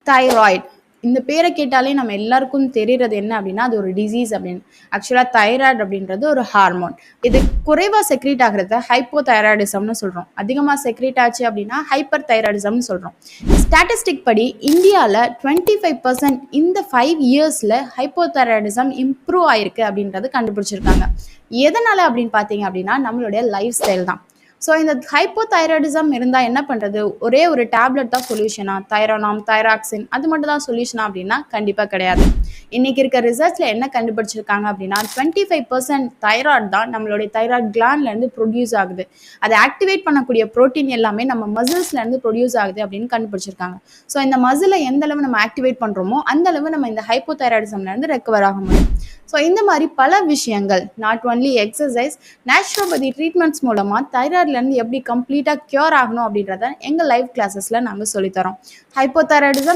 Thyroid. இந்த பேரை கேட்டாலே நம்ம எல்லாருக்கும் தெரியறது என்ன அப்படின்னா அது ஒரு டிசீஸ் அப்படின்னு. ஆக்சுவலாக தைராய்டு அப்படின்றது ஒரு ஹார்மோன். இது குறைவாக செக்ரீட் ஆகிறத ஹைப்போதைராய்டிசம்னு சொல்கிறோம். அதிகமாக செக்ரீட் ஆச்சு அப்படின்னா ஹைப்பர் தைராய்டிசம்னு சொல்கிறோம். ஸ்டாட்டிஸ்டிக் படி இந்தியாவில் 25% இந்த 5 இயர்ஸில் ஹைப்போதைராய்டிசம் இம்ப்ரூவ் ஆயிருக்கு அப்படின்றது கண்டுபிடிச்சிருக்காங்க. எதனால் அப்படின்னு பார்த்தீங்க அப்படின்னா நம்மளுடைய லைஃப் ஸ்டைல் தான். ஸோ இந்த ஹைப்போதைராய்டிசம் இருந்தால் என்ன பண்ணுறது? ஒரே ஒரு டேப்லெட் தான் சொல்யூஷனா? தைரானாம், தைராக்சின் அது மட்டும் தான் சொல்யூஷனா அப்படின்னா கண்டிப்பாக கிடையாது. இன்றைக்கி இருக்க ரிசர்ச்சில் என்ன கண்டுபிடிச்சிருக்காங்க அப்படின்னா 25% தைராய்டு தான் நம்மளுடைய தைராய்டு கிளாண்ட்லேருந்து ப்ரொடியூஸ் ஆகுது. அதை ஆக்டிவேட் பண்ணக்கூடிய ப்ரோட்டீன் எல்லாமே நம்ம மசில்ஸ்லேருந்து ப்ரொடியூஸ் ஆகுது அப்படின்னு கண்டுபிடிச்சிருக்காங்க. ஸோ இந்த மசிலை எந்த அளவு நம்ம ஆக்டிவேட் பண்ணுறோமோ அந்த அளவு நம்ம இந்த ஹைப்போதைராய்டிசம்லேருந்து ரெக்கவர் ஆக முடியும். ஸோ இந்த மாதிரி பல விஷயங்கள், not only exercise, naturopathy treatments மூலமாக தைராய்ட்லேருந்து எப்படி கம்ப்ளீட்டாக க்யூர் ஆகணும் அப்படின்றத எங்கள் லைவ் கிளாஸஸில் நாங்கள் சொல்லித்தரோம். ஹைப்போதைராய்டிசம்